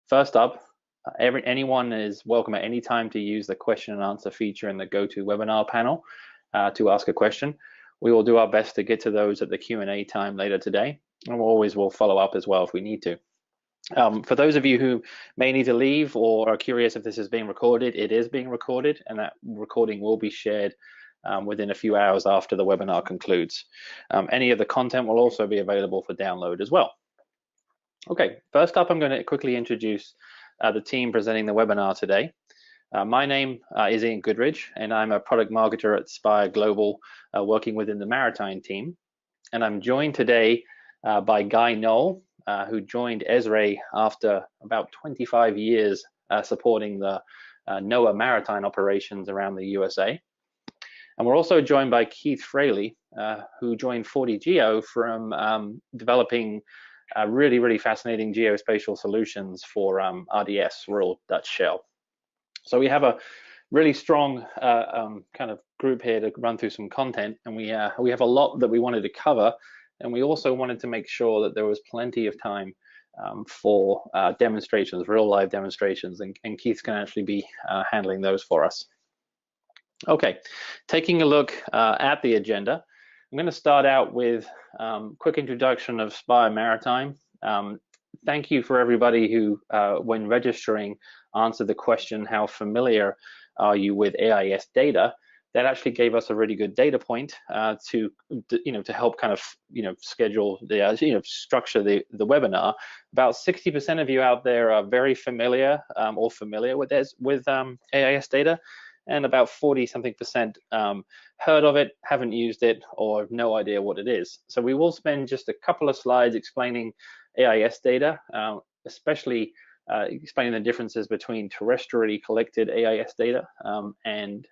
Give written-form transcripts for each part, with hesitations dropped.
First up, anyone is welcome at any time to use the question and answer feature in the GoToWebinar panel to ask a question. We will do our best to get to those at the Q&A time later today, and we'll follow up as well if we need to. For those of you who may need to leave or are curious if this is being recorded, it is being recorded, and that recording will be shared within a few hours after the webinar concludes. Any of the content will also be available for download as well. Okay, first up, I'm going to quickly introduce the team presenting the webinar today. My name is Ian Goodridge, and I'm a product marketer at Spire Global, working within the Maritime team. And I'm joined today by Guy Knoll, who joined ESRI after about 25 years supporting the NOAA maritime operations around the USA. And we're also joined by Keith Fraley, who joined 40Geo from developing really fascinating geospatial solutions for RDS, Royal Dutch Shell. So we have a really strong kind of group here to run through some content, and we have a lot that we wanted to cover. And we also wanted to make sure that there was plenty of time for demonstrations, real live demonstrations, and Keith can actually be handling those for us. Okay, taking a look at the agenda, I'm going to start out with quick introduction of Spire Maritime. Thank you for everybody who, when registering, answered the question, how familiar are you with AIS data? That actually gave us a really good data point to help kind of schedule the structure the webinar. About 60% of you out there are very familiar or familiar with AIS data, and about 40-something% heard of it, haven't used it, or have no idea what it is. So we will spend just a couple of slides explaining AIS data, especially explaining the differences between terrestrially collected AIS data and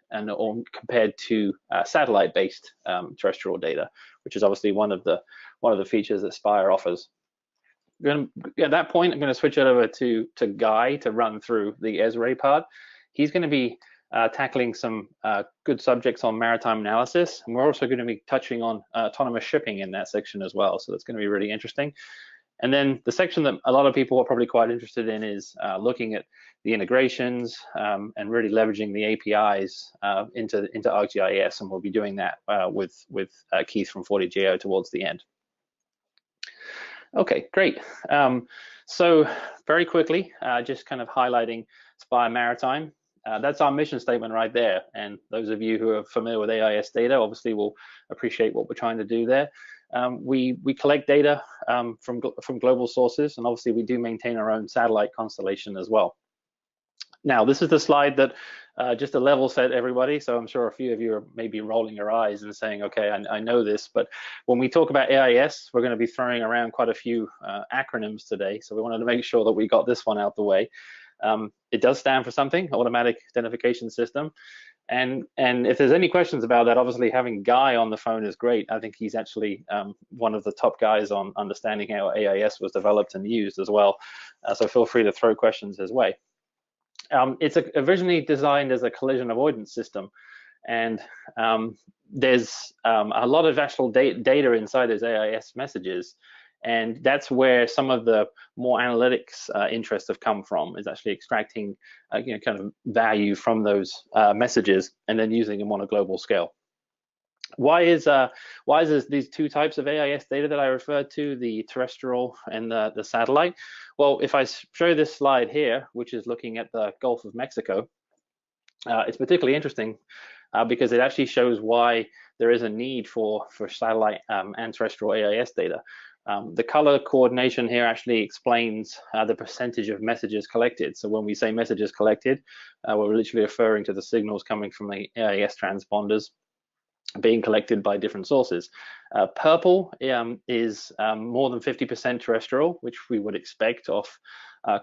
compared to satellite-based terrestrial data, which is obviously one of the features that Spire offers. At that point, I'm going to switch it over to Guy to run through the ESRI part. He's going to be tackling some good subjects on maritime analysis, and we're also going to be touching on autonomous shipping in that section as well. So that's going to be really interesting. And then the section that a lot of people are probably quite interested in is looking at the integrations and really leveraging the APIs into ArcGIS, and we'll be doing that with Keith from 40Geo towards the end. Okay, great. So very quickly, just kind of highlighting Spire Maritime. That's our mission statement right there, and those of you who are familiar with AIS data obviously will appreciate what we're trying to do there. We collect data from global sources, and obviously we do maintain our own satellite constellation as well. Now, this is the slide that just to level set everybody, so I'm sure a few of you are maybe rolling your eyes and saying, okay, I know this, but when we talk about AIS, we're going to be throwing around quite a few acronyms today, so we wanted to make sure that we got this one out the way. It does stand for something, Automatic Identification System. And if there's any questions about that, obviously having Guy on the phone is great. I think he's actually one of the top guys on understanding how AIS was developed and used as well. So feel free to throw questions his way. It's originally designed as a collision avoidance system, and there's a lot of actual data inside those AIS messages. And that's where some of the more analytics interests have come from, is actually extracting kind of value from those messages and then using them on a global scale. Why is these two types of AIS data that I referred to, the terrestrial and the satellite? Well, if I show this slide here, which is looking at the Gulf of Mexico, it's particularly interesting because it actually shows why there is a need for satellite and terrestrial AIS data. The color coordination here actually explains the percentage of messages collected. So when we say messages collected, we're literally referring to the signals coming from the AIS transponders being collected by different sources. Purple is more than 50% terrestrial, which we would expect off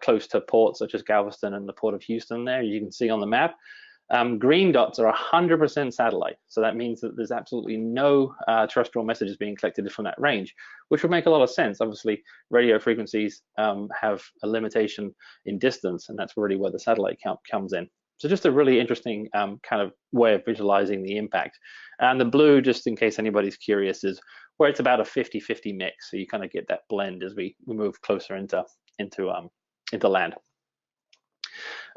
close to ports such as Galveston and the Port of Houston there, you can see on the map. Green dots are 100% satellite, so that means that there's absolutely no terrestrial messages being collected from that range, which would make a lot of sense. Obviously, radio frequencies have a limitation in distance, and that's really where the satellite count comes in. So just a really interesting kind of way of visualizing the impact. And the blue, just in case anybody's curious, is where it's about a 50-50 mix, so you kind of get that blend as we move closer into land.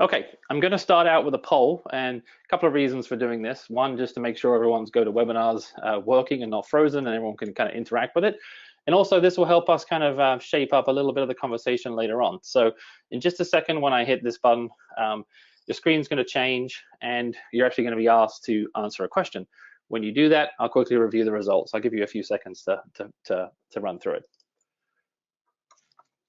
Okay, I'm going to start out with a poll and a couple of reasons for doing this. One, just to make sure everyone's GoToWebinars working and not frozen and everyone can kind of interact with it. And also this will help us kind of shape up a little bit of the conversation later on. So in just a second, when I hit this button, your screen's going to change and you're actually going to be asked to answer a question. When you do that, I'll quickly review the results. I'll give you a few seconds to run through it.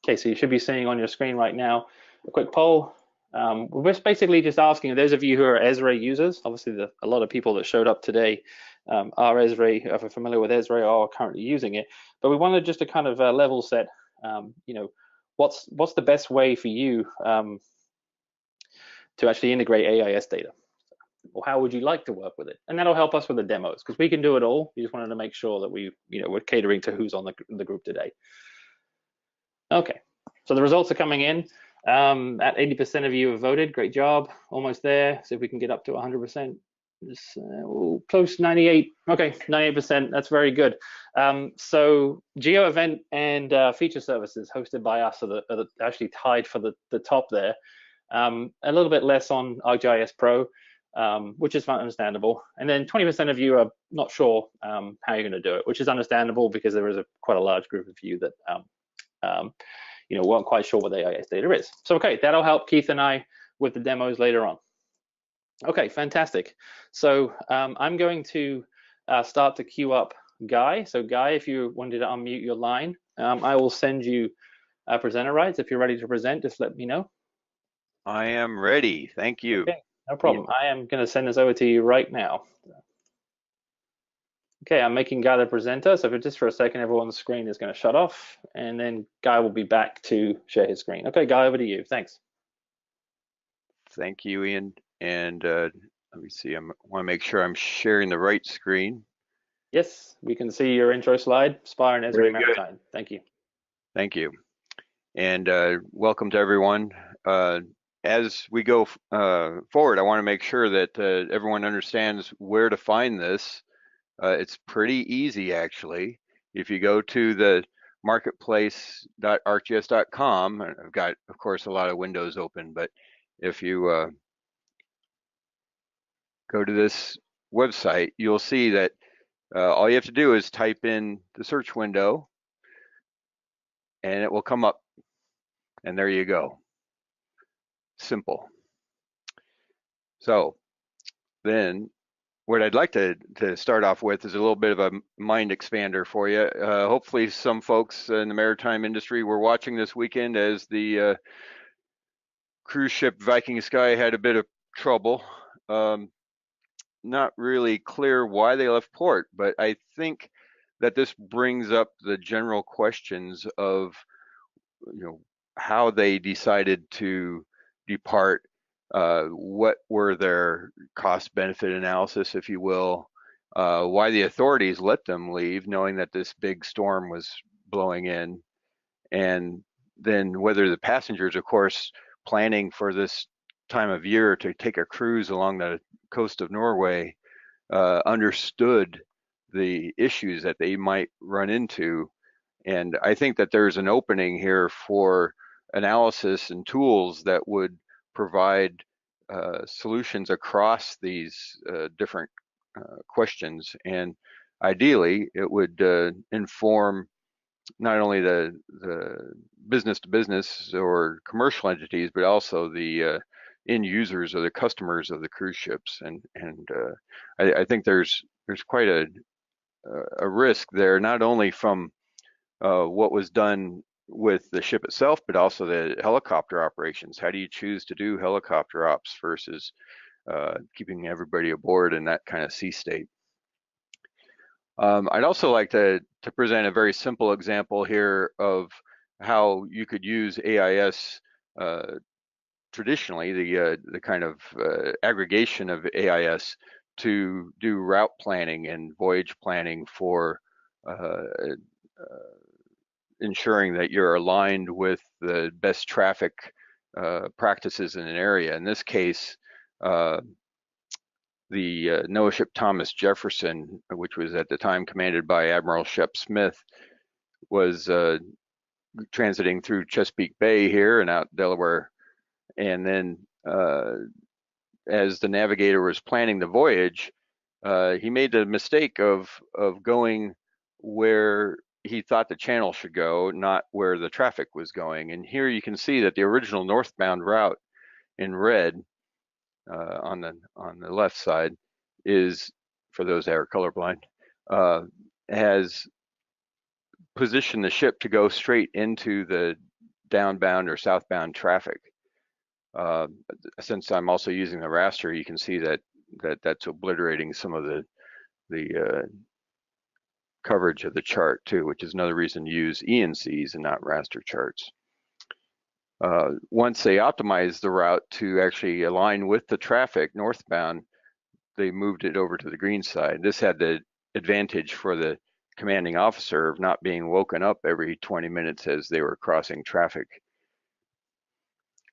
Okay, so you should be seeing on your screen right now a quick poll. We're basically just asking those of you who are ESRI users, obviously a lot of people that showed up today are ESRI, are familiar with ESRI or are currently using it, but we wanted just to kind of level set, what's the best way for you to actually integrate AIS data? Or how would you like to work with it? And that'll help us with the demos, because we can do it all. We just wanted to make sure that we're catering to who's on the group today. Okay, so the results are coming in. At 80% of you have voted. Great job, almost there. See if we can get up to 100%. Close, 98. Okay, 98%. That's very good. So Geo Event and Feature Services hosted by us are actually tied for the top there. A little bit less on ArcGIS Pro, which is understandable. And then 20% of you are not sure how you're going to do it, which is understandable because there is quite a large group of you that weren't quite sure what AIS data is. So okay, that'll help Keith and I with the demos later on. Okay, fantastic. So I'm going to start to queue up Guy. So Guy, if you wanted to unmute your line, I will send you presenter rights. If you're ready to present, just let me know. I am ready. Thank you. Okay, no problem. I am going to send this over to you right now. Okay, I'm making Guy the presenter, so just for a second, everyone's screen is going to shut off, and then Guy will be back to share his screen. Okay, Guy, over to you. Thanks. Thank you, Ian. And let me see, I want to make sure I'm sharing the right screen. Yes, we can see your intro slide, Spire and ESRI Maritime. Thank you. Thank you. And welcome to everyone. As we go forward, I want to make sure that everyone understands where to find this. It's pretty easy, actually. If you go to the marketplace.arcgis.com, I've got, of course, a lot of windows open, but if you go to this website, you'll see that all you have to do is type in the search window and it will come up, and there you go. Simple. So then what I'd like to start off with is a little bit of a mind expander for you. Hopefully some folks in the maritime industry were watching this weekend as the cruise ship Viking Sky had a bit of trouble. Not really clear why they left port, but I think that this brings up the general questions of how they decided to depart. What were their cost-benefit analysis, if you will, why the authorities let them leave, knowing that this big storm was blowing in, and then whether the passengers, of course, planning for this time of year to take a cruise along the coast of Norway, understood the issues that they might run into. And I think that there's an opening here for analysis and tools that would provide solutions across these different questions. And ideally, it would inform not only the business to business or commercial entities, but also the end users or the customers of the cruise ships. And I think there's quite a risk there, not only from what was done with the ship itself, but also the helicopter operations. How do you choose to do helicopter ops versus keeping everybody aboard in that kind of sea state? I'd also like to present a very simple example here of how you could use AIS traditionally, the kind of aggregation of AIS to do route planning and voyage planning for ensuring that you're aligned with the best traffic practices in an area. In this case, the NOAA ship Thomas Jefferson, which was at the time commanded by Admiral Shep Smith, was transiting through Chesapeake Bay here and out Delaware, and then as the navigator was planning the voyage, he made the mistake of going where he thought the channel should go, not where the traffic was going. And here you can see that the original northbound route in red on the left side is, for those that are colorblind, has positioned the ship to go straight into the downbound or southbound traffic. Since I'm also using the raster, you can see that's obliterating some of the coverage of the chart too, which is another reason to use ENCs and not raster charts. Once they optimized the route to actually align with the traffic northbound, they moved it over to the green side. This had the advantage for the commanding officer of not being woken up every 20 minutes as they were crossing traffic.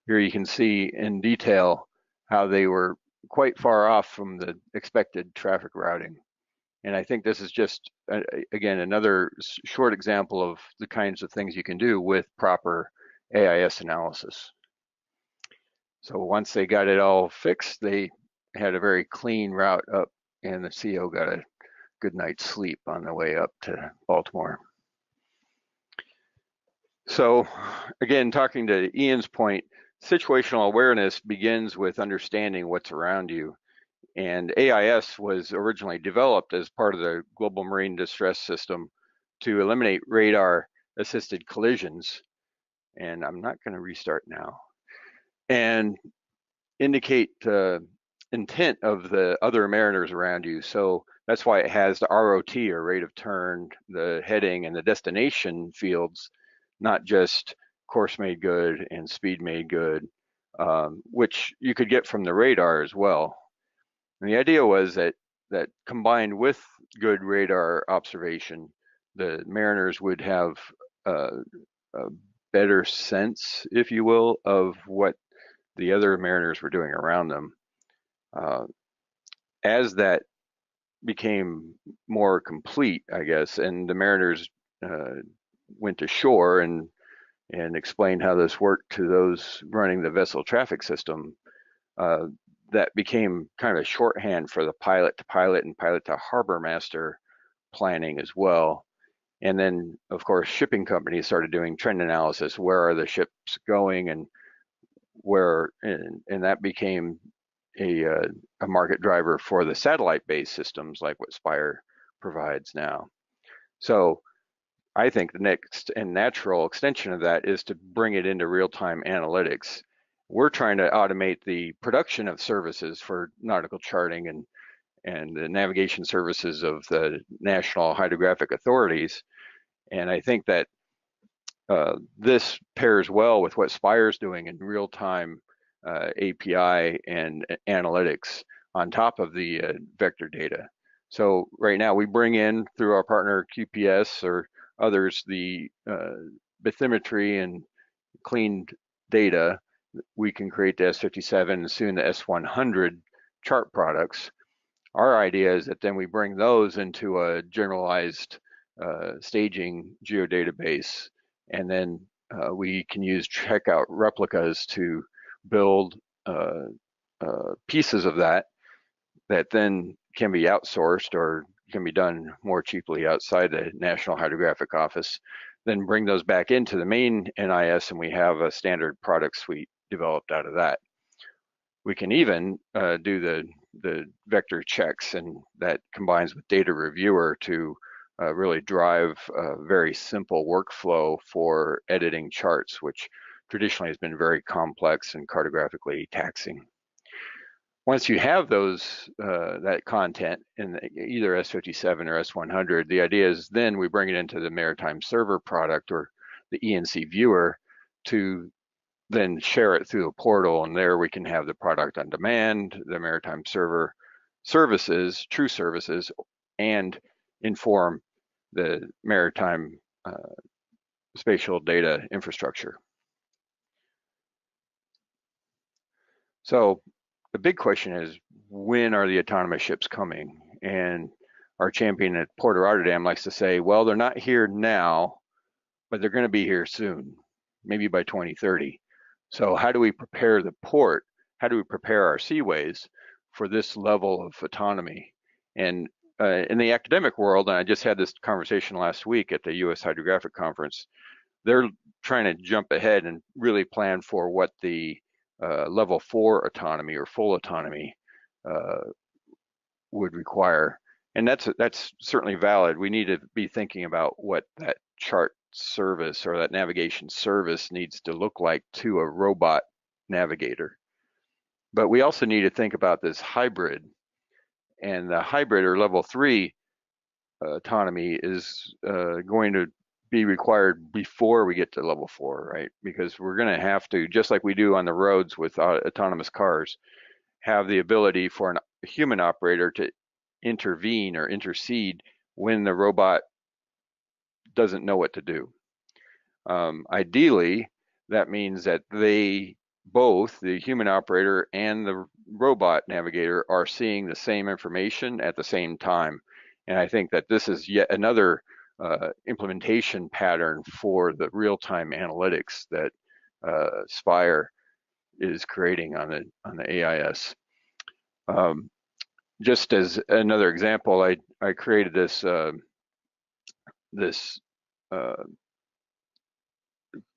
Here you can see in detail how they were quite far off from the expected traffic routing. And I think this is just, again, another short example of the kinds of things you can do with proper AIS analysis. So once they got it all fixed, they had a very clean route up, and the CO got a good night's sleep on the way up to Baltimore. So again, talking to Ian's point, situational awareness begins with understanding what's around you. And AIS was originally developed as part of the Global Marine Distress System to eliminate radar-assisted collisions. And I'm not going to restart now. And indicate intent of the other mariners around you. So that's why it has the ROT, or rate of turn, the heading, and the destination fields, not just course made good and speed made good, which you could get from the radar as well. And the idea was that combined with good radar observation, the mariners would have a better sense, if you will, of what the other mariners were doing around them. As that became more complete, I guess, and the mariners went to shore and explained how this worked to those running the vessel traffic system, that became kind of a shorthand for the pilot to pilot and pilot to harbor master planning as well. And then, of course, shipping companies started doing trend analysis. Where are the ships going, and where, and that became a market driver for the satellite-based systems like what Spire provides now. So I think the next and natural extension of that is to bring it into real-time analytics. We're trying to automate the production of services for nautical charting and the navigation services of the national hydrographic authorities. And I think that this pairs well with what Spire is doing in real-time API and analytics on top of the vector data. So right now we bring in, through our partner QPS or others, the bathymetry and cleaned data. We can create the S57 and soon the S100 chart products. Our idea is that then we bring those into a generalized staging geodatabase, and then we can use checkout replicas to build pieces of that then can be outsourced or can be done more cheaply outside the National Hydrographic Office, then bring those back into the main NIS, and we have a standard product suite developed out of that. We can even do the vector checks, and that combines with data reviewer to really drive a very simple workflow for editing charts, which traditionally has been very complex and cartographically taxing. Once you have those that content in either S57 or S100, the idea is then we bring it into the Maritime server product or the ENC viewer to then share it through a portal, and there we can have the product on demand, the Maritime server services, true services, and inform the maritime spatial data infrastructure. So the big question is, when are the autonomous ships coming? And our champion at Port of Rotterdam likes to say, well, they're not here now, but they're going to be here soon, maybe by 2030. So how do we prepare the port? how do we prepare our seaways for this level of autonomy? And in the academic world, and I just had this conversation last week at the U.S. Hydrographic Conference, they're trying to jump ahead and really plan for what the level 4 autonomy or full autonomy would require. And that's certainly valid. We need to be thinking about what that chart service or that navigation service needs to look like to a robot navigator. But we also need to think about this hybrid, and the hybrid or level 3 autonomy is going to be required before we get to level 4, right? Because we're going to have to, just like we do on the roads with autonomous cars, have the ability for a human operator to intervene or intercede when the robot doesn't know what to do. Ideally, that means that they both, the human operator and the robot navigator, are seeing the same information at the same time. And I think that this is yet another implementation pattern for the real-time analytics that Spire is creating on the AIS. Just as another example, I created this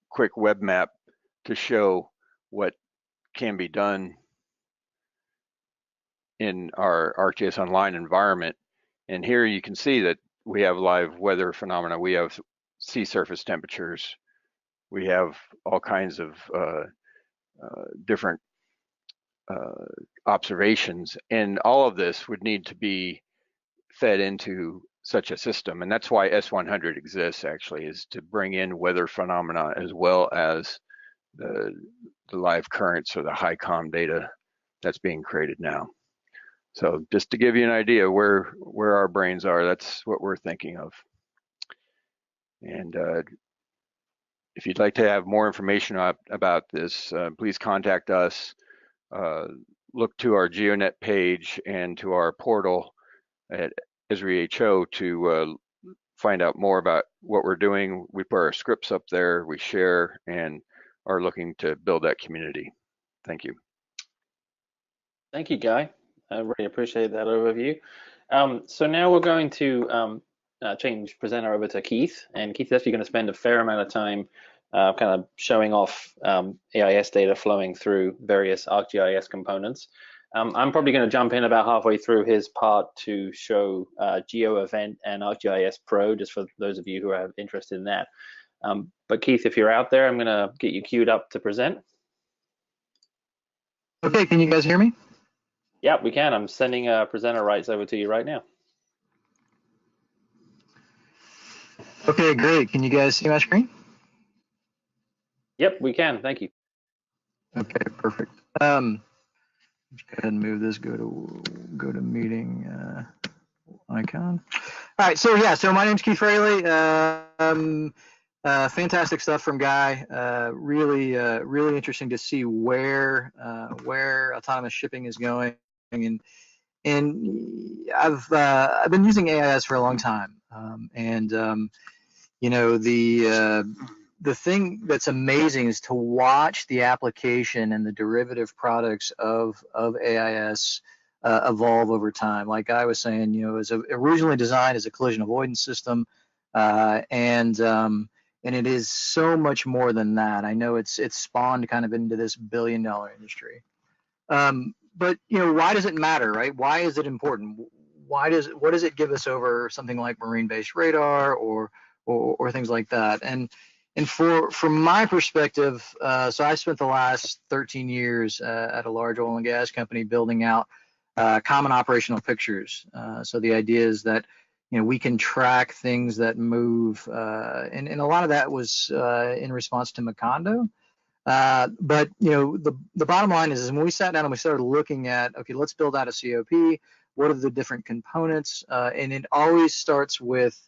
quick web map to show what can be done in our ArcGIS Online environment. And here you can see that we have live weather phenomena. We have sea surface temperatures. We have all kinds of different observations, and all of this would need to be fed into such a system. And that's why S100 exists, actually, is to bring in weather phenomena as well as the live currents or the HICOM data that's being created now. So just to give you an idea where our brains are, that's what we're thinking of. And if you'd like to have more information about this, please contact us. Look to our GeoNet page and to our portal at ESRI HO to find out more about what we're doing. We put our scripts up there, we share, and are looking to build that community. Thank you. Thank you, Guy. I really appreciate that overview. So now we're going to change presenter over to Keith, and Keith is actually going to spend a fair amount of time kind of showing off AIS data flowing through various ArcGIS components. I'm probably going to jump in about halfway through his part to show GeoEvent and ArcGIS Pro, just for those of you who are interested in that. But Keith, if you're out there, I'm going to get you queued up to present. Okay, can you guys hear me? Yeah, we can. I'm sending presenter rights over to you right now. Okay, great. Can you guys see my screen? Yep, we can. Thank you. Okay, perfect. Let's go ahead and move this. Go to meeting icon. All right. So yeah. So my name's Keith Fraley. Fantastic stuff from Guy. Really interesting to see where autonomous shipping is going. And I've been using AIS for a long time. You know, the thing that's amazing is to watch the application and the derivative products of AIS evolve over time. Like I was saying, you know, it was originally designed as a collision avoidance system, and it is so much more than that. I know it's spawned kind of into this billion-dollar industry. But you know, why does it matter, right? Why is it important? What does it give us over something like marine-based radar or things like that? And from my perspective, so I spent the last 13 years at a large oil and gas company building out common operational pictures. So the idea is that, you know, we can track things that move, and a lot of that was in response to Macondo. But you know, the bottom line is when we sat down and we started looking at, okay, let's build out a COP. What are the different components? And it always starts with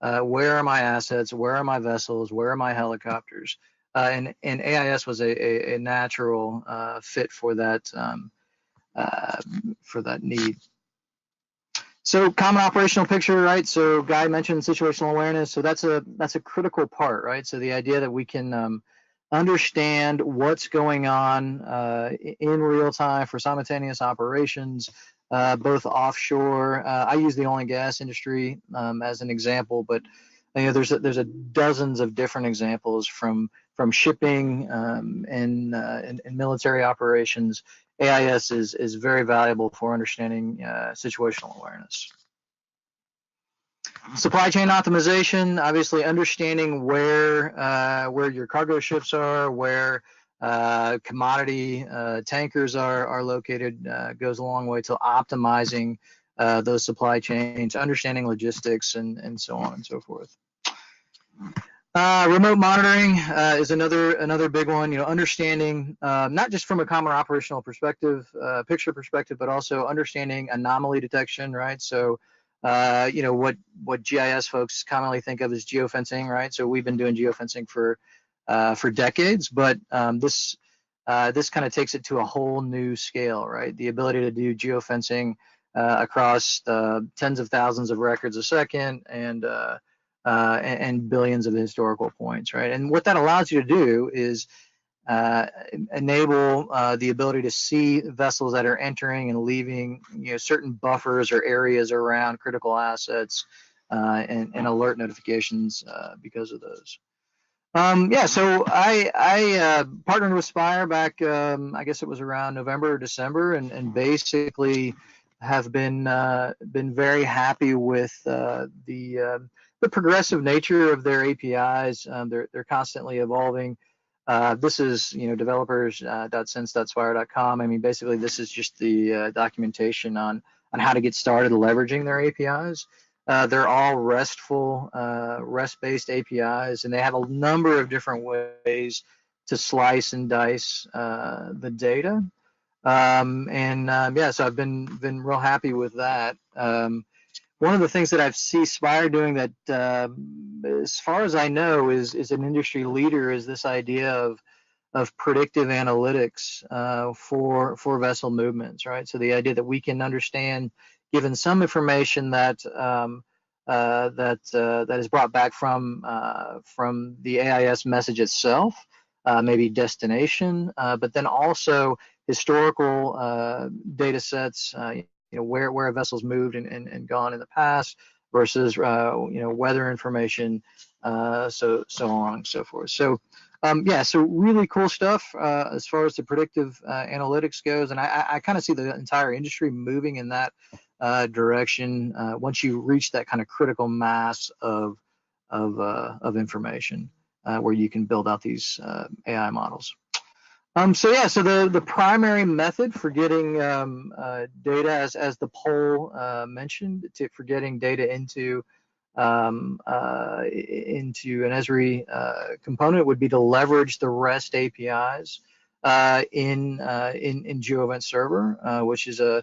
where are my assets? Where are my vessels? Where are my helicopters? And AIS was a natural fit for that need. So common operational picture, right? So Guy mentioned situational awareness. So that's a critical part, right? So the idea that we can understand what's going on in real time for simultaneous operations, both offshore. I use the oil and gas industry as an example, but there's a dozens of different examples from shipping and military operations. AIS is very valuable for understanding situational awareness. Supply chain optimization, obviously understanding where your cargo ships are, where commodity tankers are located, goes a long way to optimizing those supply chains, understanding logistics, and so on and so forth. Remote monitoring is another big one. Understanding not just from a common operational perspective, picture perspective, but also understanding anomaly detection, right? So what GIS folks commonly think of as geofencing, right? So we've been doing geofencing for decades, but this kind of takes it to a whole new scale, right? The ability to do geofencing across tens of thousands of records a second and billions of historical points, right? And what that allows you to do is enable the ability to see vessels that are entering and leaving, certain buffers or areas around critical assets, and alert notifications because of those. So I partnered with Spire back, I guess it was around November or December, and basically have been very happy with the progressive nature of their APIs. They're constantly evolving. This is developers.sense.spire.com. I mean, basically, this is just the documentation on how to get started leveraging their APIs. They're all RESTful, REST-based APIs, and they have a number of different ways to slice and dice the data. So I've been real happy with that. One of the things that I see Spire doing that, as far as I know, is an industry leader is this idea of predictive analytics for vessel movements, right? So the idea that we can understand, given some information that is brought back from the AIS message itself, maybe destination, but then also historical data sets. Where a vessel's moved and gone in the past versus weather information, so on and so forth. So so really cool stuff as far as the predictive analytics goes, and I kind of see the entire industry moving in that direction once you reach that kind of critical mass of information where you can build out these AI models. So the primary method for getting data, as the poll mentioned, for getting data into an ESRI component would be to leverage the REST APIs in GeoEvent Server, which is a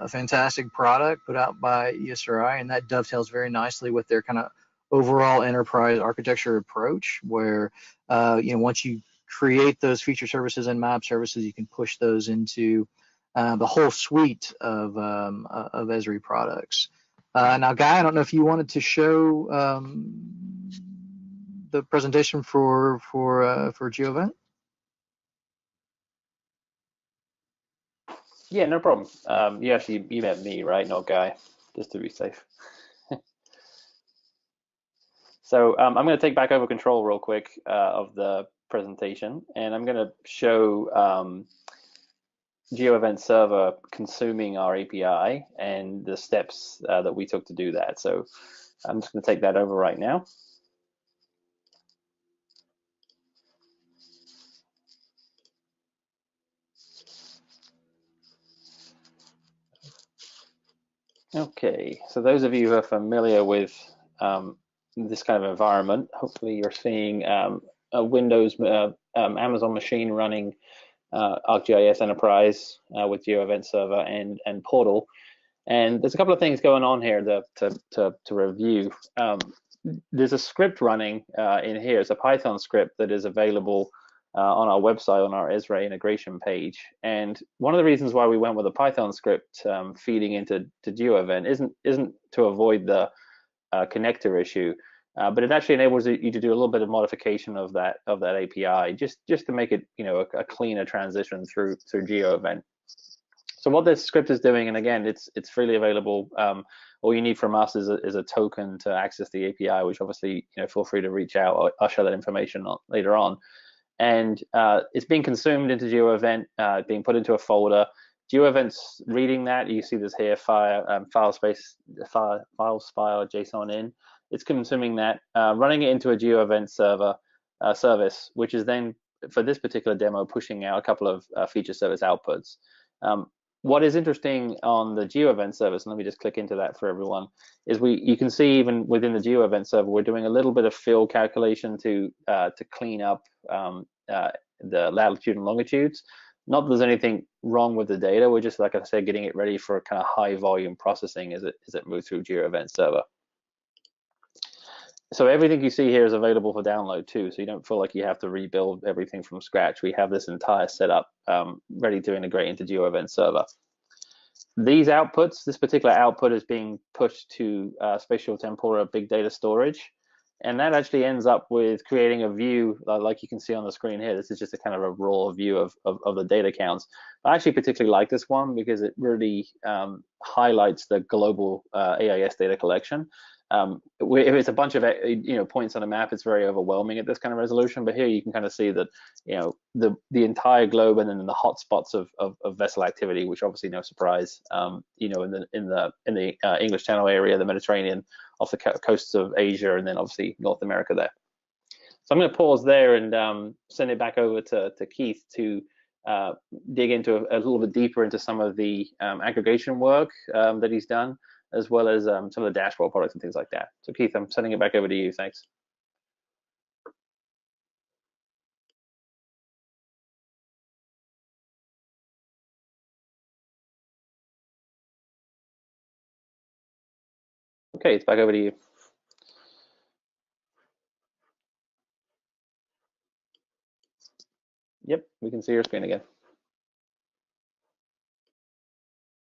fantastic product put out by ESRI, and that dovetails very nicely with their kind of overall enterprise architecture approach, where once you create those feature services and map services, you can push those into the whole suite of ESRI products. Now, Guy, I don't know if you wanted to show the presentation for GeoEvent. Yeah, no problem. You met me, right? Not Guy, just to be safe. So I'm going to take back over control real quick of the presentation, and I'm going to show GeoEvent Server consuming our API and the steps that we took to do that. So I'm just going to take that over right now. Okay, so those of you who are familiar with this kind of environment, hopefully you're seeing a Windows Amazon machine running ArcGIS Enterprise with GeoEvent Server and Portal. And there's a couple of things going on here to review. There's a script running in here. It's a Python script that is available on our website, on our ESRI integration page. And one of the reasons why we went with a Python script feeding into GeoEvent isn't to avoid the connector issue. but it actually enables you to do a little bit of modification of that API, just to make it, you know, a cleaner transition through geo event. So what this script is doing, and again, it's freely available. All you need from us is a token to access the API, which obviously, you know, feel free to reach out. I'll share that information later on. And it's being consumed into geo event, being put into a folder. Geo events reading that, you see this here, file Spire JSON in. It's consuming that, running it into a geo event server service, which is then, for this particular demo, pushing out a couple of feature service outputs. What is interesting on the geo event service, and let me just click into that for everyone, is you can see even within the geo event server, we're doing a little bit of field calculation to clean up the latitude and longitudes. Not that there's anything wrong with the data, we're just, like I said, getting it ready for kind of high volume processing as it moves through geo event server. So everything you see here is available for download too, so you don't feel like you have to rebuild everything from scratch. We have this entire setup ready to integrate into geo event server. These outputs, this particular output is being pushed to spatial tempora big data storage, and that actually ends up with creating a view like you can see on the screen here. This is just a kind of a raw view of the data counts. I actually particularly like this one because it really highlights the global AIS data collection. If it's a bunch of points on a map, it's very overwhelming at this kind of resolution. But here you can kind of see that the entire globe, and then the hot spots of vessel activity, which obviously no surprise, in the English Channel area, the Mediterranean, off the coasts of Asia, and then obviously North America there. So I'm going to pause there and send it back over to Keith to dig into a little bit deeper into some of the aggregation work that he's done, as well as some of the dashboard products and things like that. So Keith, I'm sending it back over to you. Thanks. Okay, it's back over to you. Yep, we can see your screen again.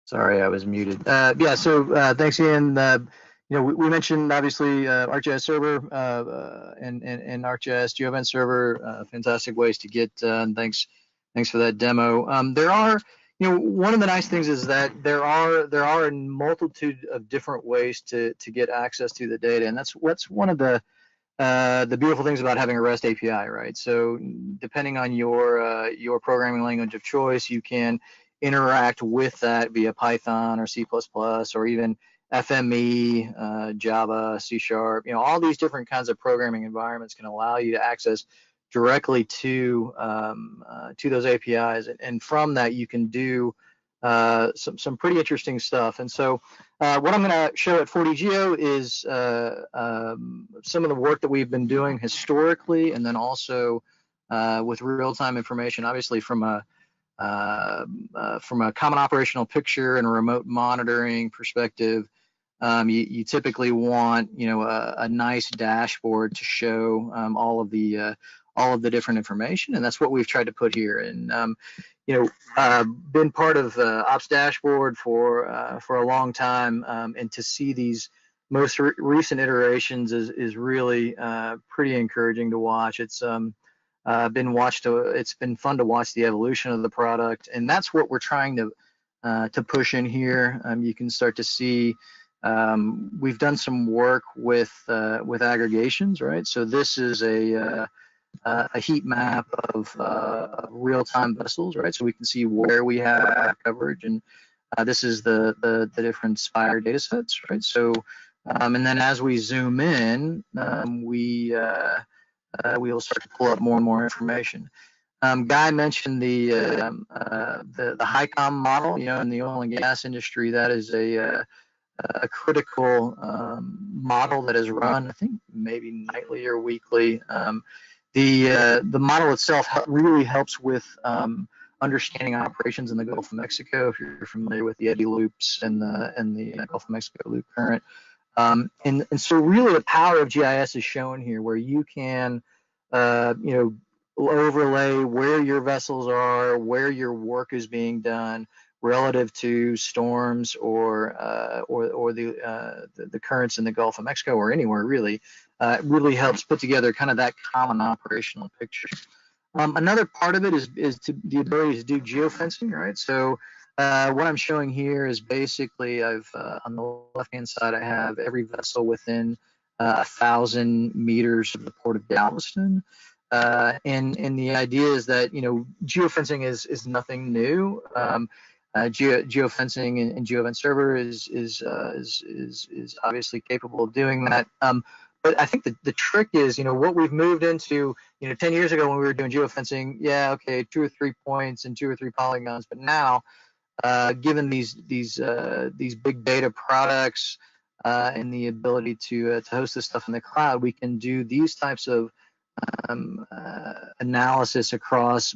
Sorry, I was muted. Yeah, so thanks, Ian. We mentioned obviously ArcGIS Server and ArcGIS GeoEvent Server, fantastic ways to get done. Thanks for that demo. There are, one of the nice things is that there are a multitude of different ways to get access to the data, and that's one of the beautiful things about having a REST API, right? So depending on your programming language of choice, you can interact with that via Python or C++ or even FME, Java, C#. All these different kinds of programming environments can allow you to access directly to those APIs, and from that you can do some pretty interesting stuff. And so what I'm going to show at 4DGeo is some of the work that we've been doing historically, and then also with real-time information, obviously from a common operational picture and a remote monitoring perspective. You typically want a nice dashboard to show all of the different information, and that's what we've tried to put here. And been part of Ops Dashboard for a long time, and to see these most recent iterations is really pretty encouraging to watch. It's it's been fun to watch the evolution of the product, and that's what we're trying to push in here. You can start to see we've done some work with aggregations, right? So this is a heat map of real-time vessels, right? So we can see where we have coverage, and this is the different Spire data sets, right? So and then as we zoom in, we will start to pull up more and more information. Guy mentioned the HICOM model. In the oil and gas industry, that is a critical model that is run, I think, maybe nightly or weekly. The model itself really helps with understanding operations in the Gulf of Mexico, if you're familiar with the eddy loops and the Gulf of Mexico loop current. And so really the power of GIS is shown here, where you can overlay where your vessels are, where your work is being done relative to storms or the currents in the Gulf of Mexico, or anywhere really, it really helps put together kind of that common operational picture. Another part of it is the ability to do geofencing, right? So what I'm showing here is basically on the left-hand side, I have every vessel within 1,000 meters of the port of Galveston. And the idea is that, geofencing is nothing new. Geofencing and GeoEvent Server is obviously capable of doing that. But I think the trick is, what we've moved into, 10 years ago when we were doing geofencing, yeah, okay, 2 or 3 points and 2 or 3 polygons. But now, given these big data products and the ability to host this stuff in the cloud, we can do these types of analysis across,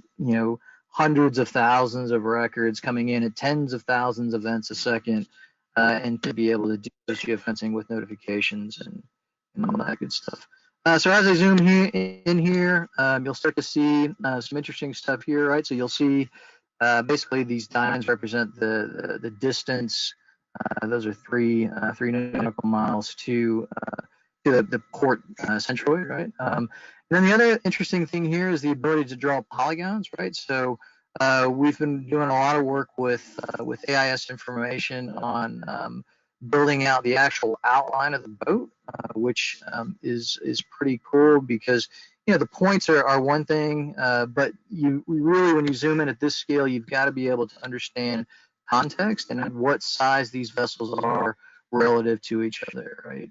hundreds of thousands of records coming in at tens of thousands of events a second, and to be able to do this geofencing with notifications and all that good stuff. So as I zoom in here, you'll start to see some interesting stuff here, right? So you'll see basically these diamonds represent the distance. Those are three nautical miles to the port centroid, right? And then the other interesting thing here is the ability to draw polygons, right? So we've been doing a lot of work with AIS information on building out the actual outline of the boat, which is pretty cool because the points are one thing, but you really, when you zoom in at this scale, you've got to be able to understand context and what size these vessels are relative to each other, right?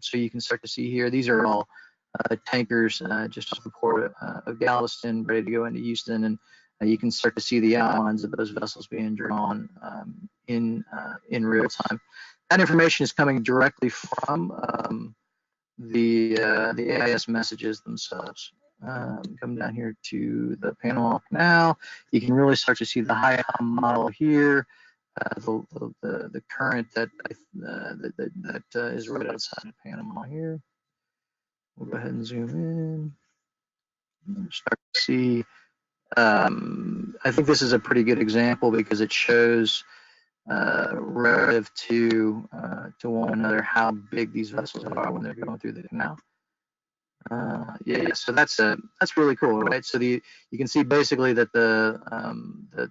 So you can start to see here, these are all tankers just off the port of Galveston, ready to go into Houston, and you can start to see the outlines of those vessels being drawn in real time. That information is coming directly from the AIS messages themselves. Come down here to the Panama Canal. You can really start to see the HICOM model here. The current that is right outside of Panama here. We'll go ahead and zoom in. Start to see. I think this is a pretty good example because it shows relative to one another how big these vessels are when they're going through the canal. So that's really cool, right? So you can see basically that the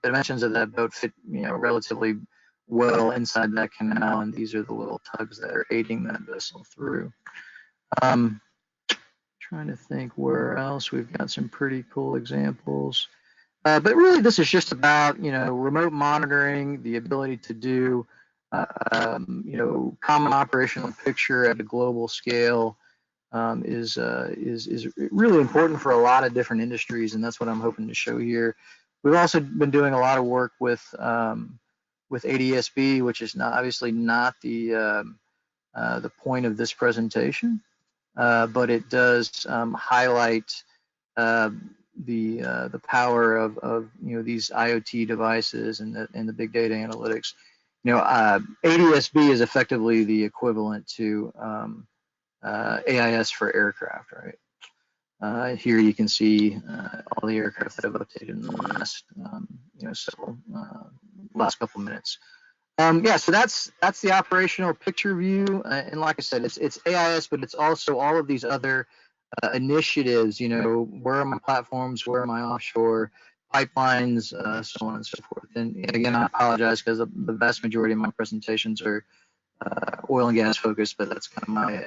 dimensions of that boat fit relatively well inside that canal, and these are the little tugs that are aiding that vessel through. Trying to think where else we've got some pretty cool examples. But really, this is just about remote monitoring, the ability to do common operational picture at a global scale is really important for a lot of different industries, and that's what I'm hoping to show here. We've also been doing a lot of work with ADSB, which is obviously not the point of this presentation, but it does highlight the power of these IoT devices and the big data analytics. ADSB is effectively the equivalent to AIS for aircraft, right? Here you can see all the aircraft that I've updated in the last last couple of minutes. So that's the operational picture view, and like I said, it's AIS, but it's also all of these other initiatives. Where are my platforms? Where are my offshore pipelines? So on and so forth. And again, I apologize because the vast majority of my presentations are oil and gas focused, but that's kind of my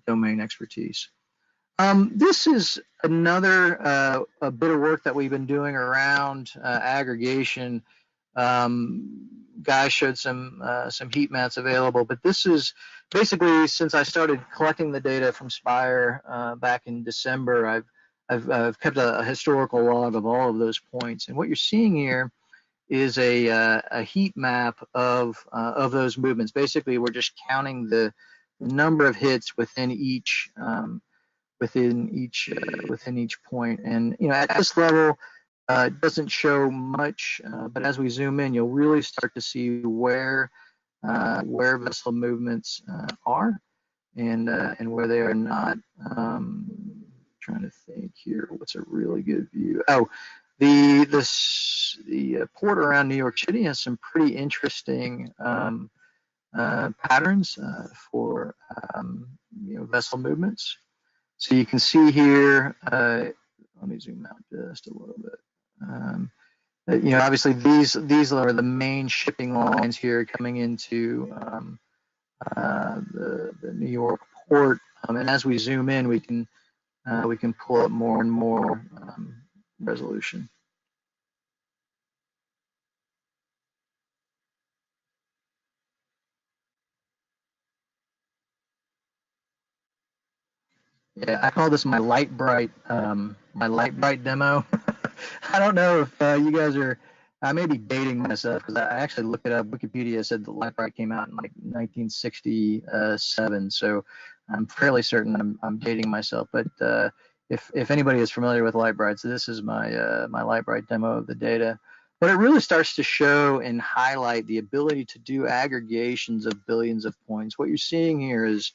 domain expertise. This is another a bit of work that we've been doing around aggregation. Guy showed some heat maps available, but this is basically, since I started collecting the data from Spire back in December, I've kept a historical log of all of those points, and what you're seeing here is a heat map of those movements. Basically, we're just counting the number of hits within each point, and at this level. It doesn't show much, but as we zoom in, you'll really start to see where vessel movements are and where they are not. Trying to think here, what's a really good view? Oh, the port around New York City has some pretty interesting patterns for vessel movements. So you can see here, let me zoom out just a little bit. Obviously these are the main shipping lines here coming into the New York port. And as we zoom in, we can pull up more and more resolution. Yeah, I call this my light bright demo. I don't know if you guys are. I may be dating myself because I actually looked it up. Wikipedia said the light bright came out in like 1967, so I'm fairly certain I'm dating myself. But if anybody is familiar with light brights, this is my light bright demo of the data. But it really starts to show and highlight the ability to do aggregations of billions of points. What you're seeing here is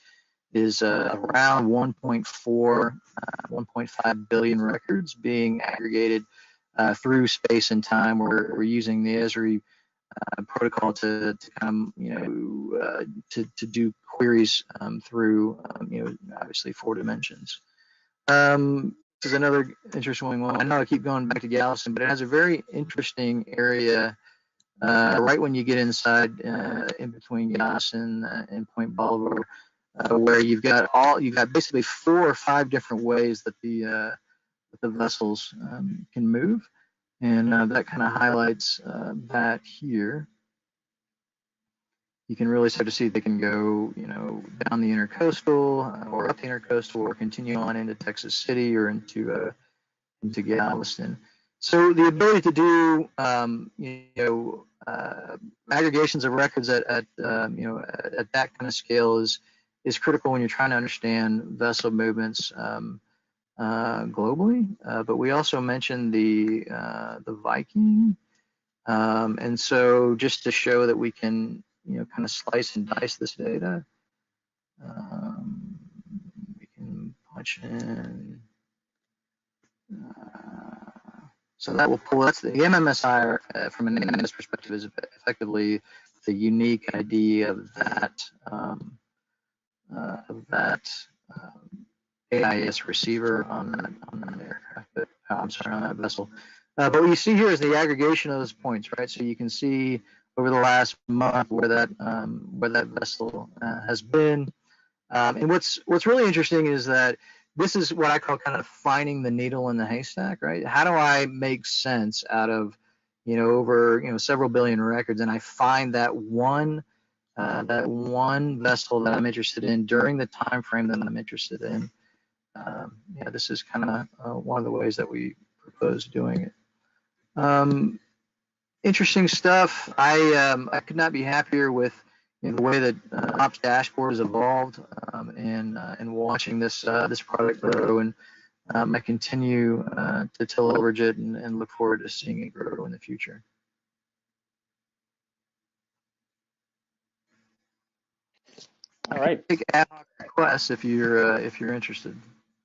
around 1.5 billion records being aggregated through space and time. We're using the ESRI protocol to do queries through obviously 4 dimensions. This is another interesting one. I know I keep going back to Galveston, but it has a very interesting area right when you get inside in between Galveston and Point Bolivar, where you've got basically 4 or 5 different ways that the vessels can move, and that kind of highlights that here. You can really start to see they can go, down the intercoastal or up the intercoastal, or continue on into Texas City or into Galveston. So the ability to do, aggregations of records at that kind of scale is critical when you're trying to understand vessel movements globally. But we also mentioned the Viking, and so just to show that we can kind of slice and dice this data, we can punch in. So that will pull. That's the MMSI from an AIS perspective is effectively the unique ID of that AIS receiver on that aircraft. I'm sorry, on that vessel. But what you see here is the aggregation of those points, right? So you can see over the last month where that vessel has been. And what's really interesting is that this is what I call kind of finding the needle in the haystack, right? How do I make sense out of over several billion records, and I find that one vessel that I'm interested in during the time frame that I'm interested in. This is kind of one of the ways that we propose doing it. Interesting stuff. I could not be happier with the way that Ops Dashboard has evolved, and watching this product grow, and I continue to leverage it and look forward to seeing it grow in the future. All right. Take ad hoc requests if you're interested.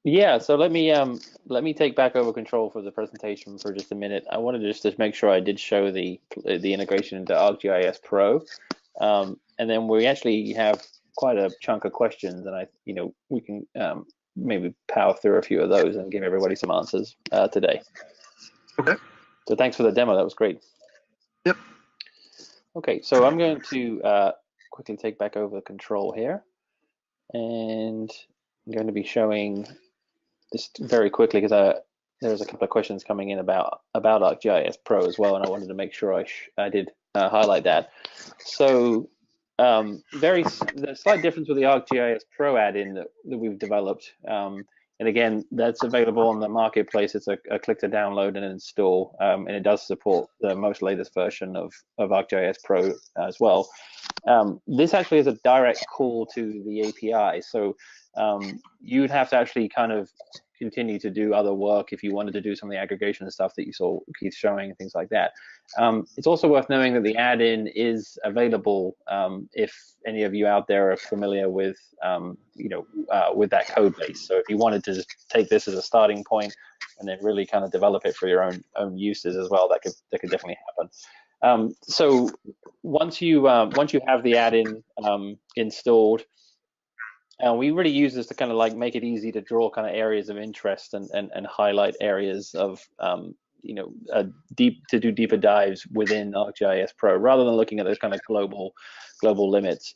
Yeah, so let me take back over control for the presentation for just a minute. I wanted to just make sure I did show the integration into ArcGIS Pro, and then we actually have quite a chunk of questions, and we can maybe power through a few of those and give everybody some answers today. Okay. So thanks for the demo. That was great. Yep. Okay, so I'm going to quickly take back over control here, and I'm going to be showing this very quickly because there's a couple of questions coming in about ArcGIS Pro as well, and I wanted to make sure I did highlight that. So the slight difference with the ArcGIS Pro add-in that we've developed, and again, that's available on the marketplace. It's a click to download and install, and it does support the most latest version of ArcGIS Pro as well. This actually is a direct call to the API, so you'd have to actually kind of continue to do other work if you wanted to do some of the aggregation and stuff that you saw Keith showing and things like that. It's also worth knowing that the add-in is available if any of you out there are familiar with with that code base. So if you wanted to just take this as a starting point and then really kind of develop it for your own uses as well, that could definitely happen. So once you have the add-in installed, We really use this to kind of like make it easy to draw kind of areas of interest and highlight areas of you know, to do deeper dives within ArcGIS Pro rather than looking at those kind of global limits.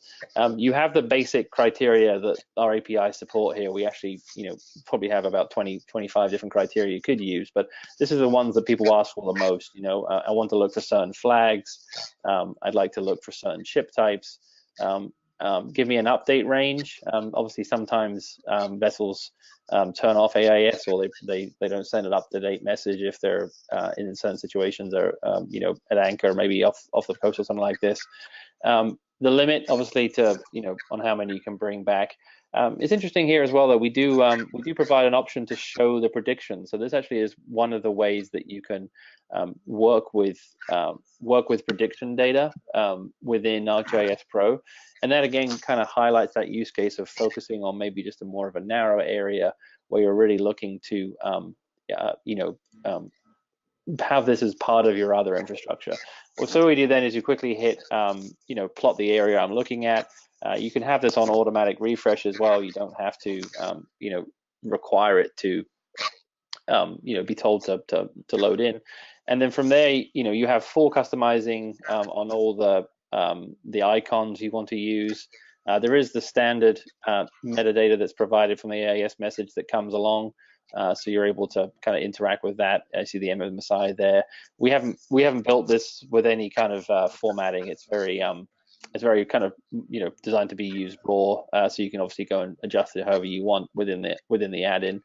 You have the basic criteria that our API support here. We actually, you know, probably have about 25 different criteria you could use, but this is the ones that people ask for the most. You know, I want to look for certain flags. I'd like to look for certain ship types. Give me an update range. Obviously, sometimes vessels turn off AIS or they don't send an up-to-date message if they're in certain situations or you know, at anchor, maybe off the coast or something like this. The limit, obviously, to, you know, on how many you can bring back. It's interesting here as well that we do provide an option to show the prediction. So this actually is one of the ways that you can work with prediction data within ArcGIS Pro, and that again kind of highlights that use case of focusing on maybe just a more of a narrow area where you're really looking to you know, have this as part of your other infrastructure. Well, so what we do then is you quickly hit, you know, plot the area I'm looking at. You can have this on automatic refresh as well. You don't have to, you know, require it to, you know, be told to load in. And then from there, you know, you have full customizing on all the icons you want to use. There is the standard metadata that's provided from the AIS message that comes along. So you're able to kind of interact with that. I see the MSI there. We haven't built this with any kind of formatting. It's very kind of, you know, designed to be used raw. So you can obviously go and adjust it however you want within the add-in.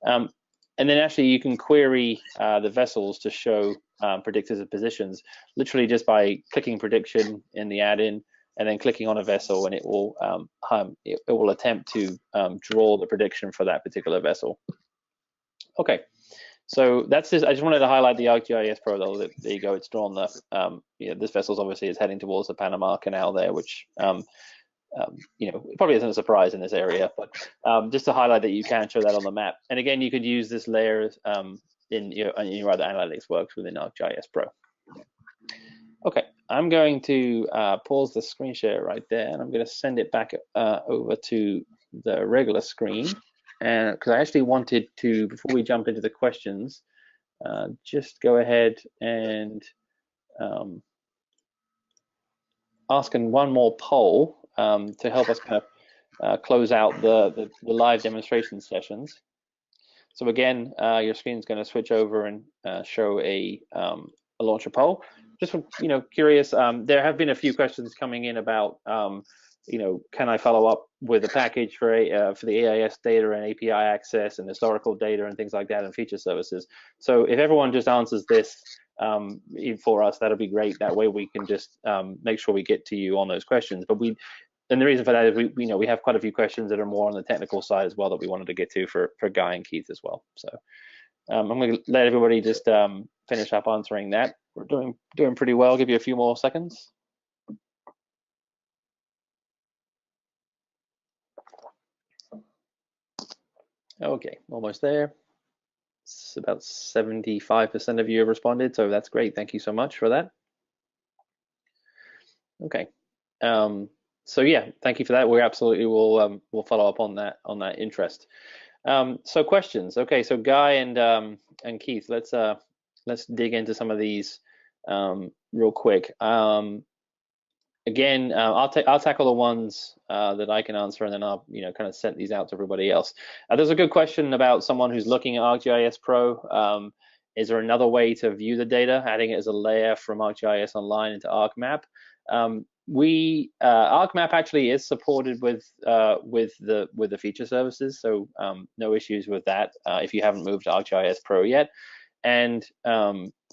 And then actually you can query the vessels to show predictors of positions, literally just by clicking prediction in the add-in and then clicking on a vessel, and it will attempt to draw the prediction for that particular vessel. Okay, so that's just, I just wanted to highlight the ArcGIS Pro. Though. There you go, it's drawn the, you know, this vessel's obviously is heading towards the Panama Canal there, which, you know, it probably isn't a surprise in this area, but just to highlight that you can show that on the map. And again, you could use this layer in your other analytics works within ArcGIS Pro. Okay, I'm going to pause the screen share right there, and I'm going to send it back over to the regular screen. And because I actually wanted to, before we jump into the questions, just go ahead and ask in one more poll to help us kind of close out the live demonstration sessions. So again, your screen is going to switch over and show a launcher poll. Just, you know, curious, there have been a few questions coming in about, you know, can I follow up with a package for the AIS data and API access and historical data and things like that and feature services? So if everyone just answers this for us, that'll be great. That way we can just make sure we get to you on those questions. But and the reason for that is we you know, we have quite a few questions that are more on the technical side as well that we wanted to get to for Guy and Keith as well. So I'm going to let everybody just finish up answering that. We're doing pretty well. I'll give you a few more seconds. Okay, almost there. It's about 75% of you have responded, so that's great. Thank you so much for that. Okay, so yeah, thank you for that. We absolutely will follow up on that interest. So questions. Okay, so Guy and Keith, let's dig into some of these real quick. Again, I'll tackle the ones that I can answer, and then I'll, you know, kind of send these out to everybody else. There's a good question about someone who's looking at ArcGIS Pro. Is there another way to view the data, adding it as a layer from ArcGIS Online into ArcMap? ArcMap actually is supported with the feature services, so no issues with that if you haven't moved to ArcGIS Pro yet. And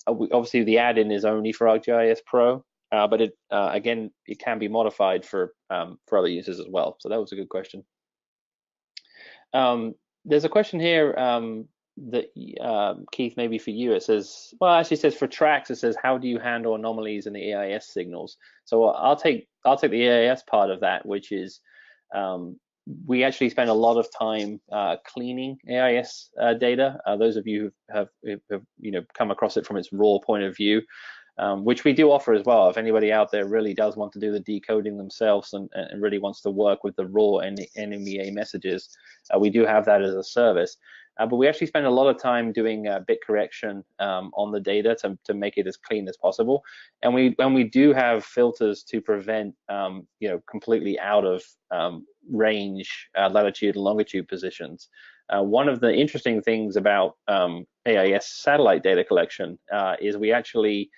obviously the add-in is only for ArcGIS Pro. But it again, it can be modified for other users as well. So that was a good question. There's a question here that Keith, maybe for you. It says, well, actually, it says for tracks. It says, how do you handle anomalies in the AIS signals? So I'll take the AIS part of that, which is we actually spend a lot of time cleaning AIS data. Those of you who have you know, come across it from its raw point of view. which we do offer as well. If anybody out there really does want to do the decoding themselves and really wants to work with the raw NMEA messages, we do have that as a service. But we actually spend a lot of time doing bit correction on the data to make it as clean as possible. And we do have filters to prevent completely out of range latitude and longitude positions. One of the interesting things about AIS satellite data collection is we actually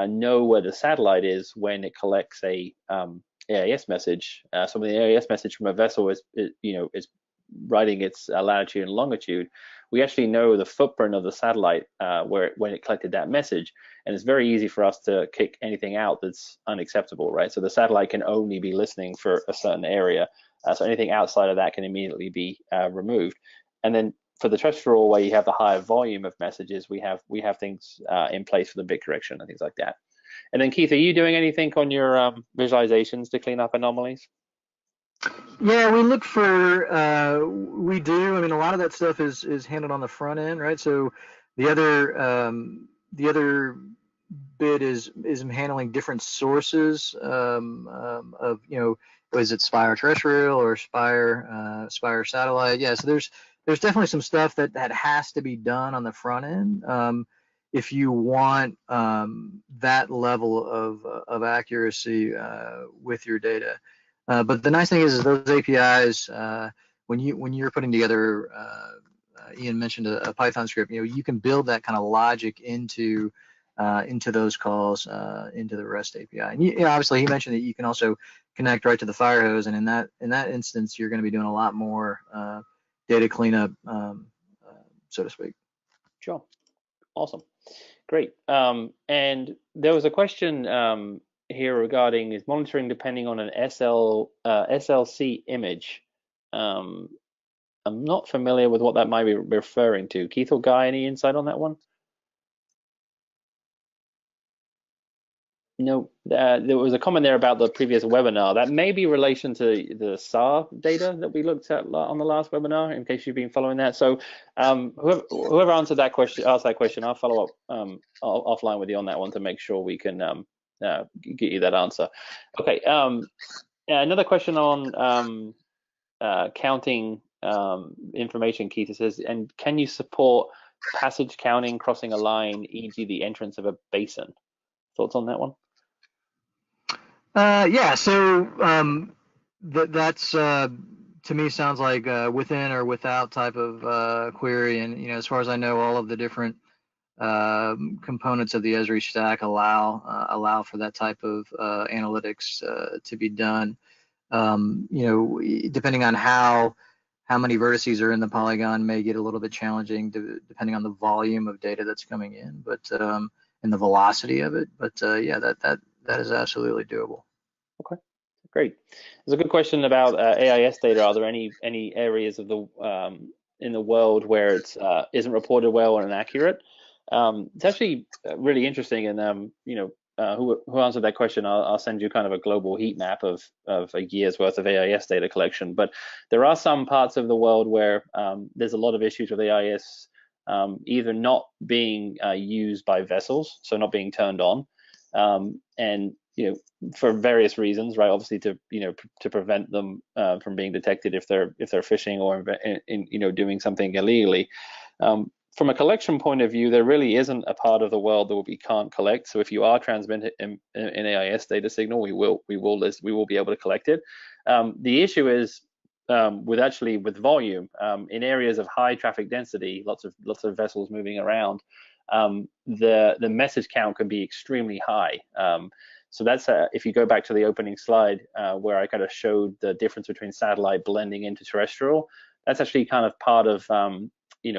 know where the satellite is when it collects a AIS message. So when the AIS message from a vessel is writing its latitude and longitude, we actually know the footprint of the satellite when it collected that message, and it's very easy for us to kick anything out that's unacceptable, right? So the satellite can only be listening for a certain area, so anything outside of that can immediately be removed. And then for the terrestrial, where you have the higher volume of messages, we have things in place for the bit correction and things like that. And then Keith, are you doing anything on your visualizations to clean up anomalies? Yeah, we look for, we do. I mean, a lot of that stuff is handled on the front end, right? So the other bit is handling different sources of, is it Spire terrestrial or Spire satellite? Yeah, so there's definitely some stuff that has to be done on the front end if you want that level of accuracy with your data. But the nice thing is those APIs, when you're putting together, Ian mentioned a Python script, you can build that kind of logic into those calls, into the REST API. And obviously he mentioned that you can also connect right to the fire hose, and in that instance, you're going to be doing a lot more data cleanup, so to speak. Sure. Awesome. Great. And there was a question here regarding is monitoring depending on an SLC image. I'm not familiar with what that might be referring to. Keith or Guy, any insight on that one? No, there was a comment there about the previous webinar. That may be relation to the SAR data that we looked at on the last webinar, in case you've been following that. So whoever asked that question, I'll follow up offline with you on that one to make sure we can get you that answer. Okay, another question on counting information, Keith. It says, and can you support passage counting crossing a line, e.g. the entrance of a basin? Thoughts on that one? Yeah, so that's to me sounds like within or without type of query, and as far as I know, all of the different components of the ESRI stack allow for that type of analytics to be done. Depending on how many vertices are in the polygon may get a little bit challenging depending on the volume of data that's coming in, but and the velocity of it. But yeah, that is absolutely doable. Okay, great. There's a good question about AIS data. Are there any areas of the in the world where it isn't reported well and inaccurate? It's actually really interesting, and who answered that question, I'll send you kind of a global heat map of a year's worth of AIS data collection. But there are some parts of the world where there's a lot of issues with AIS either not being used by vessels, so not being turned on, and for various reasons, right? Obviously to prevent them from being detected if they're fishing or doing something illegally. From a collection point of view, there really isn't a part of the world that we can't collect. So if you are transmitting an AIS data signal, we will be able to collect it. The issue is with volume in areas of high traffic density, lots of vessels moving around. The message count can be extremely high. So that's if you go back to the opening slide where I kind of showed the difference between satellite blending into terrestrial. That's actually kind of part of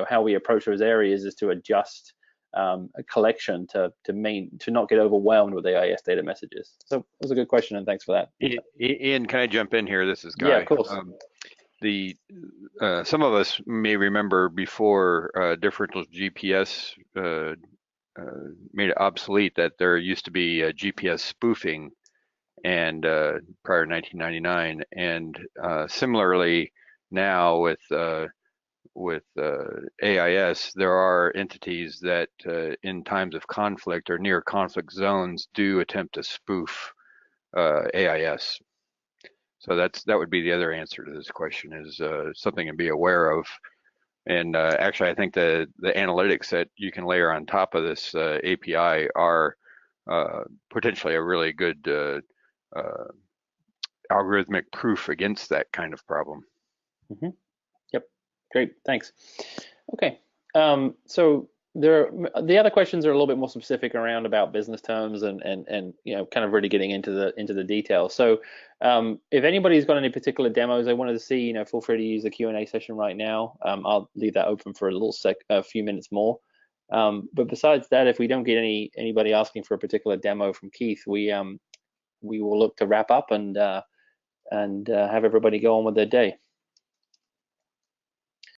how we approach those areas is to adjust a collection to not get overwhelmed with AIS data messages. So that was a good question, and thanks for that. Ian, can I jump in here? This is Guy. Yeah, of course. Some of us may remember before differential GPS made it obsolete that there used to be GPS spoofing, and prior to 1999, and similarly now with AIS, there are entities that in times of conflict or near conflict zones do attempt to spoof AIS. So that would be the other answer to this question, is something to be aware of. And actually, I think the analytics that you can layer on top of this API are potentially a really good algorithmic proof against that kind of problem. Mm-hmm. Yep, great, thanks. Okay, so the other questions are a little bit more specific around about business terms and you know, kind of really getting into the details. So if anybody's got any particular demos they wanted to see, you know, feel free to use the Q&A session right now. I'll leave that open for a few minutes more. But besides that, if we don't get anybody asking for a particular demo from Keith, we will look to wrap up and have everybody go on with their day.